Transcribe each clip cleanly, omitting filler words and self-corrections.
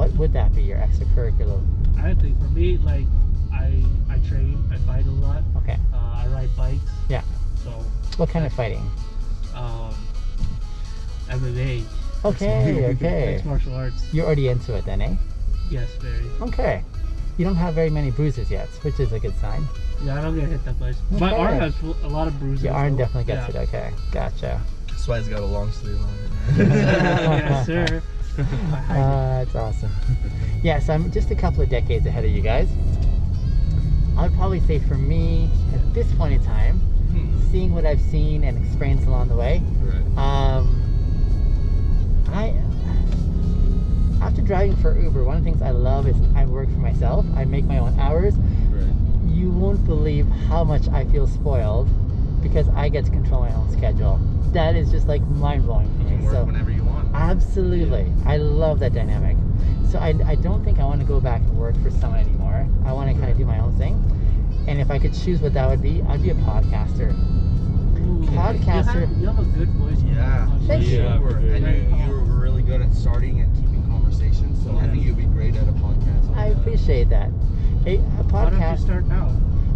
what would that be, your extracurricular? I think for me, like, I train, I fight a lot. Okay. I ride bikes. Yeah. So. What kind of fighting? MMA. Okay. Mixed martial arts. You're already into it then, eh? Yes, very. Okay. You don't have very many bruises yet, which is a good sign. Yeah, I don't get hit that much. Okay. My arm has a lot of bruises. Your arm definitely gets it. Okay, gotcha. That's why he's got a long sleeve on it. Yes, sir. That's awesome. Yeah, so I'm just a couple of decades ahead of you guys. I would probably say for me, at this point in time, seeing what I've seen and experienced along the way, after driving for Uber, one of the things I love is I work for myself. I make my own hours. You won't believe how much I feel spoiled because I get to control my own schedule. That is just like mind-blowing for me. You can work whenever you want. Absolutely. I love that dynamic. So I don't think I want to go back and work for someone anymore. I want to kind of do my own thing. And if I could choose what that would be, I'd be a podcaster. Ooh, Podcaster. You have a good voice. Yeah. Thank you. And you were really good at starting and keeping conversations, so I think you'd be great at a podcast. I appreciate that. A podcast. Why don't you start now?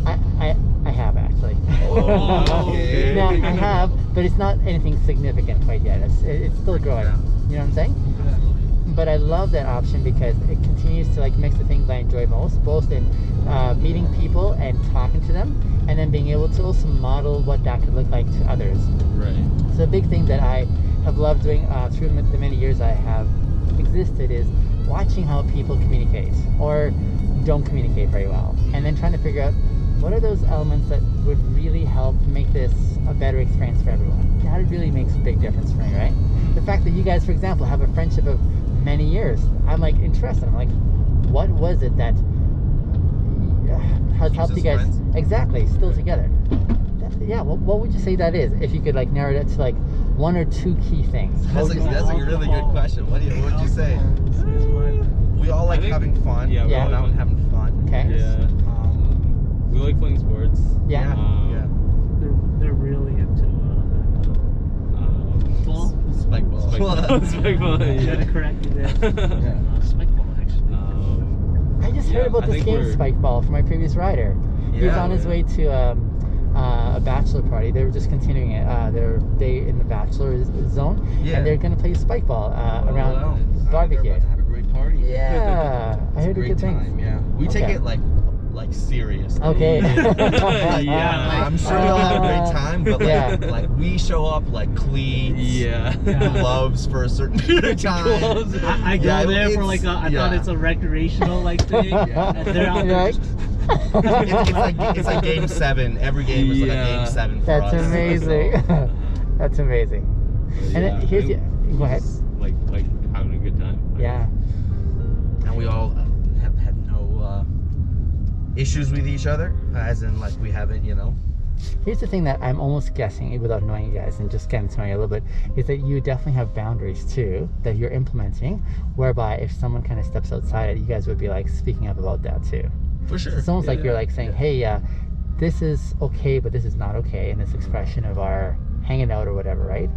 I have actually. Oh, okay. No, I have, but it's not anything significant quite yet. It's still growing. Yeah. You know what I'm saying? But I love that option because it continues to like mix the things I enjoy most, both in meeting people and talking to them, and then being able to also model what that could look like to others. Right. So a big thing that I have loved doing through the many years I have existed is watching how people communicate or don't communicate very well, and then trying to figure out what are those elements that would really help make this a better experience for everyone. That really makes a big difference for me, right? The fact that you guys, for example, have a friendship of many years, I'm like interested. I'm like, what was it that has helped you guys friends. exactly still together? Yeah, what would you say that is? If you could like narrow it to like one or two key things. That's a really good question. What would you say? We all like having fun. Yeah, we're all out having fun. Okay. Yeah. We like playing sports. Yeah. They're really into ball. Spike ball. Spike ball. You gotta correct me there. Spike ball, actually. I just heard about this game Spike Ball from my previous rider. He was on his way to a bachelor party. They were just continuing it. Their day in the bachelor zone, and they're going to play Spike Ball around barbecue. They're about to have a great party. Yeah, I heard a good time, things. Yeah, we take it like serious. Okay. I'm sure they'll have a great time, but like we show up like cleats, gloves for a certain period of time. I go there for like I thought it's a recreational like thing. And they're out there. It's like game 7. Every game is like a game 7 for us. That's amazing. That's amazing. And here's go ahead. Like having a good time. Yeah. And we all have had no issues with each other, as in like we haven't, Here's the thing that I'm almost guessing, without knowing you guys and just getting to know you a little bit, is that you definitely have boundaries too that you're implementing, whereby if someone kind of steps outside it, you guys would be like speaking up about that too. For sure. It's almost like you're like saying, hey, this is okay, but this is not okay in this expression of our hanging out or whatever, right?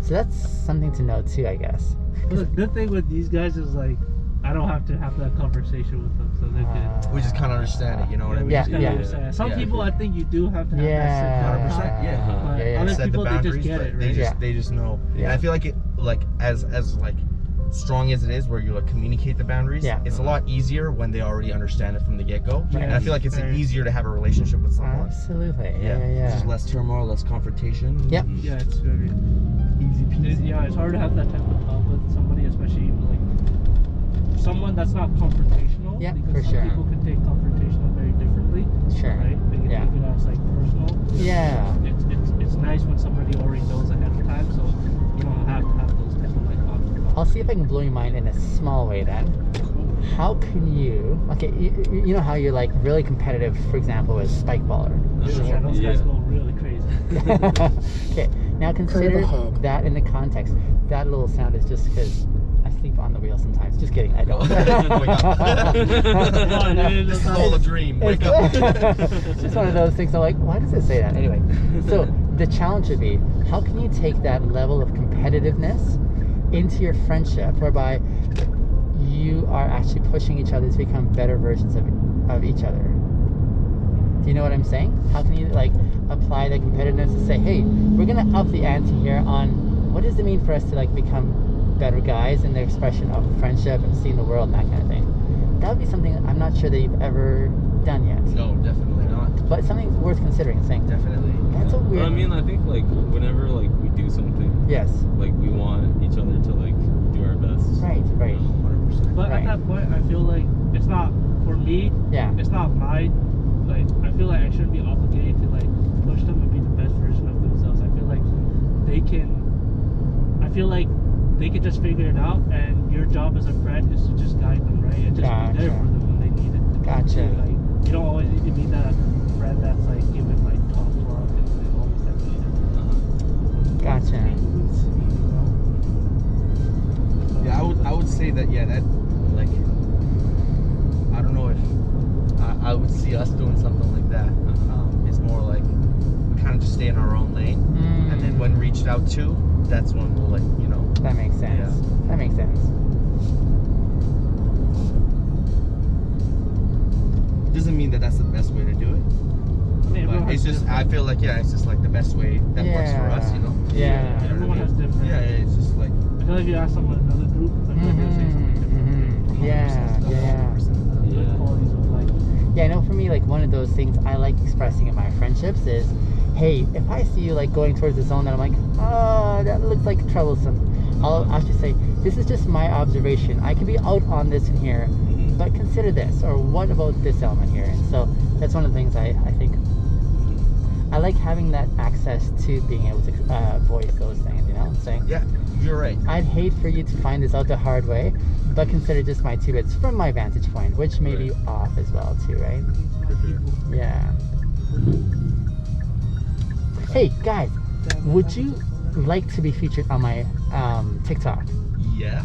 So that's something to know too, I guess. But the good thing with these guys is like I don't have to have that conversation with them, so they can. We just kind of understand it, you know what I mean? Yeah. Some people, I think you do have to have that 100%. Other people, they just get it, right? They just know. And I feel like it, like as like strong as it is, where you like communicate the boundaries. It's a lot easier when they already understand it from the get-go. And I feel like it's easier to have a relationship with someone. Absolutely. Yeah. There's less turmoil, less confrontation. Yep. Yeah, it's very easy peasy. Yeah, it's hard to have that type of talk with somebody, especially like someone that's not confrontational. Yeah, because for some people can take confrontational very differently. Sure. Right? They can take it as like personal. Yeah. It's nice when somebody already knows ahead of time, so you don't have to have those type of like conflicts. I'll see if I can blow your mind in a small way then. How can you, okay, you know how you're like really competitive, for example, with Spike Baller? Yeah, those guys go really crazy. Okay, now consider that in the context. That little sound is just because I sleep on the wheel sometimes. Just kidding, I don't. Wake up. This is all a dream. Wake up. It's just one of those things I'm like, why does it say that? Anyway, so the challenge would be, how can you take that level of competitiveness into your friendship, whereby you are actually pushing each other to become better versions of each other. Do you know what I'm saying? How can you like apply that competitiveness to say, hey, we're gonna up the ante here on what does it mean for us to like become better guys in the expression of friendship and seeing the world and that kind of thing. That would be something I'm not sure that you've ever done yet. No, definitely not. But something worth considering. Saying Definitely. that's a weird. But I mean, I think like whenever like we do something, yes. like we want each other to like do our best. Right. Right. 100%. But Right. at that point, I feel like it's not for me. Yeah. It's not my. Like I feel like I shouldn't be obligated to like push them to be the best version of themselves. I feel like they can. I feel like they can just figure it out, and your job as a friend is to just guide them, right? And just be there for them when they need it. Gotcha. Like you don't always need to be that friend that's like giving like tough love and always that shit. Gotcha. Yeah, I would say that that like I don't know if I would see us doing something like that. It's more like we kind of just stay in our own lane, and then when reached out to, that's when we'll like That makes sense. Yeah. That makes sense. Doesn't mean that that's the best way to do it. But it's just I feel like it's just like the best way that works for us, Yeah. Everyone has different. Yeah, it's just like. I feel like if you ask someone in another group, like they're gonna say something different. Yeah. Good qualities of life. Yeah, I know for me, like one of those things I like expressing in my friendships is, hey, if I see you like going towards the zone that I'm like, oh, that looks like troublesome, I'll actually say, this is just my observation. I could be out on this in here, but consider this, or what about this element here? And so that's one of the things I think I like having that access to being able to voice those things, saying, Yeah, you're right. I'd hate for you to find this out the hard way, but consider just my 2 bits from my vantage point, which may be off as well too, right? Yeah. Hey guys, would you like to be featured on my TikTok? Yeah.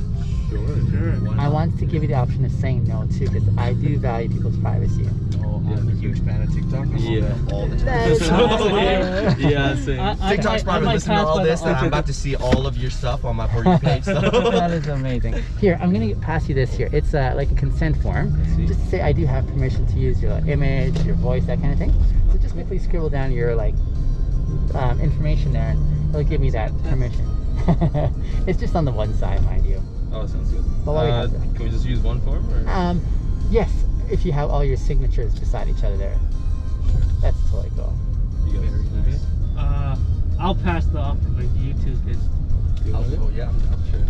Sure. Why I not? want to give you the option of saying no too, because I do value people's privacy. Oh, I'm a huge fan of TikTok. I'm on Yeah. there all the time. That's awesome. Yeah, same. TikTok's probably listening to all this, and I'm about to see all of your stuff on my For You page. So. That is amazing. Here, I'm gonna pass you this here. It's like a consent form. Just to say I do have permission to use your image, your voice, that kind of thing. So just quickly scribble down your information there, and it'll give me that permission. It's just on the one side, mind you. Oh, sounds good. But while we have that. Can we just use one form? Or? Yes, if you have all your signatures beside each other there. That's totally cool. You guys okay? I'll pass the off to like you two, because Oh yeah, I'm sure.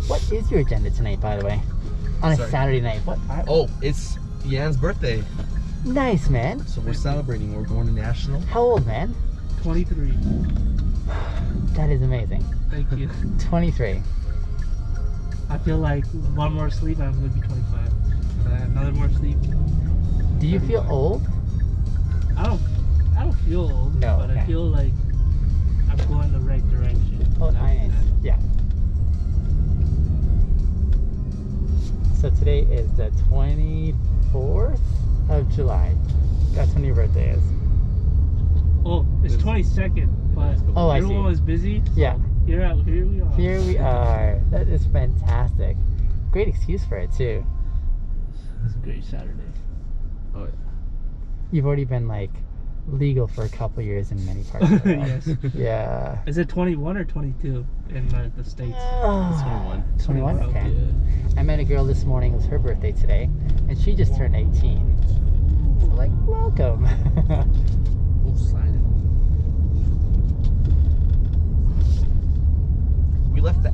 What is your agenda tonight, by the way? On a Sorry. Saturday night. What? Oh, it's Yan's birthday, Nice, man. so we're celebrating. We're going to National. How old, man? 23. That is amazing. Thank you. 23. I feel like one more sleep, I'm gonna be 25. And then another more sleep. Do you feel old? I don't feel old, No, but okay. I feel like I'm going the right direction. Oh, nice. Yeah. So today is the 24th of July. That's when your birthday is. Oh, it's 22nd, but Oh, I see. everyone was busy. So Yeah. Here we are. Here we are. That is fantastic. Great excuse for it too. It's a great Saturday. Oh, yeah. You've already been like legal for a couple years in many parts of the world. Yes. Yeah. Is it 21 or 22 in the States? Oh, 21. 21? Okay. Yeah. I met a girl this morning. It was her birthday today, and she just turned 18. So like, welcome. We'll sign it. We left the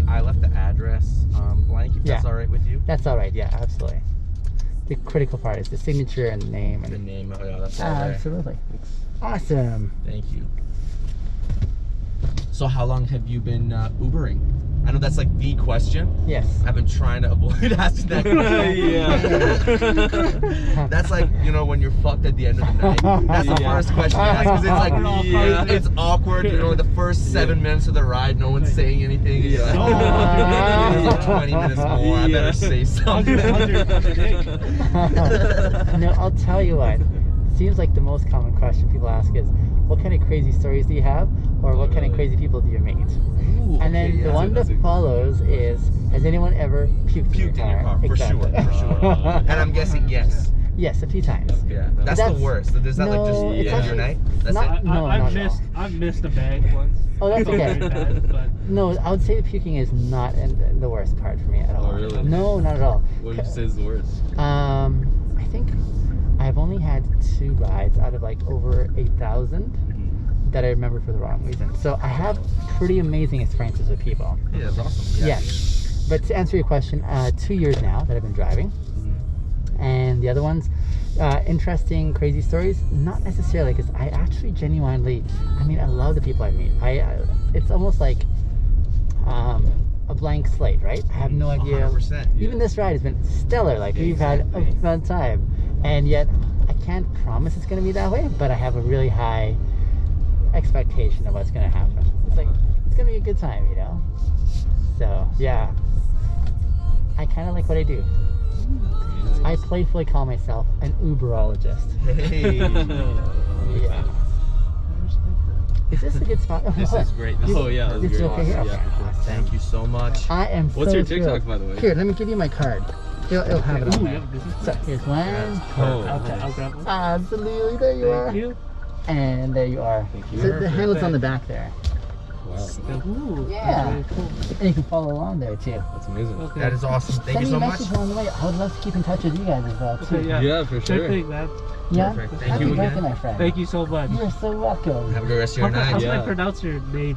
I left the address blank. If that's Yeah. all right with you. That's all right. Yeah, absolutely. The critical part is the signature and the name. The And name. Oh yeah, that's all there. absolutely. Awesome. Thank you. So how long have you been Ubering? I know that's like the question. Yes. I've been trying to avoid asking that question. Yeah. That's like, when you're fucked at the end of the night. That's the Yeah. first question to ask, because it's like, Yeah. it's awkward. The first 7 minutes of the ride, no one's saying anything. It's like, Yeah. it's like 20 minutes more. I better Yeah. say something. No, I'll tell you what. seems like the most common question people ask is, what kind of crazy stories do you have, or what kind of crazy people do you meet? Ooh, And then the one that follows is, has anyone ever puked in your car? for sure, for sure. And I'm guessing yes. Yes, a few times. Yeah, that's the worst. Is that like just No, the it's end of your actually night? That's not- it. No, I've missed a bag once. Oh, that's Felt okay. very bad, but No, I would say the puking is not the worst part for me at all. Oh, really? No, not at all. What would you say is the worst? I think I've only had 2 rides out of like over 8,000 that I remember for the wrong reason. So I have pretty amazing experiences with people. Yeah, that's awesome. Yeah. Yes. But to answer your question, 2 years now that I've been driving. And the other ones, interesting, crazy stories, not necessarily, because I actually genuinely, I love the people I meet. It's almost like a blank slate, right? I have no idea. 100%. Even this ride has been stellar. Like, we've had a fun time. And yet, I can't promise it's going to be that way, but I have a really high expectation of what's going to happen. It's like, it's going to be a good time, you know? So, yeah. I kind of like what I do. I playfully call myself an Uberologist. Hey. Yeah. Is this a good spot? Oh, This is great. Oh yeah, that's This is great. okay here? Yeah, for sure. Thank you so much. I am What's so your TikTok, thrilled. by the way? Here, let me give you my card. It'll have it on Ooh, there. you have a business So card? here's one. Oh, I'll grab one. Absolutely, there you are. Thank you. And there you are. Thank you. So the handle's on the back there. Wow, Ooh, Yeah. Very cool. And you can follow along there too. that's amazing. Okay. That is awesome. Thank Send you me so a much. message along the way. I would love to keep in touch with you guys as well too. Okay, yeah. Yeah, for Sure sure. thing, man. Yeah? Perfect. Thank Happy you birthday, again. my friend. Thank you so much. You're so welcome. Have a good rest of your How night. can I Yeah. pronounce your name?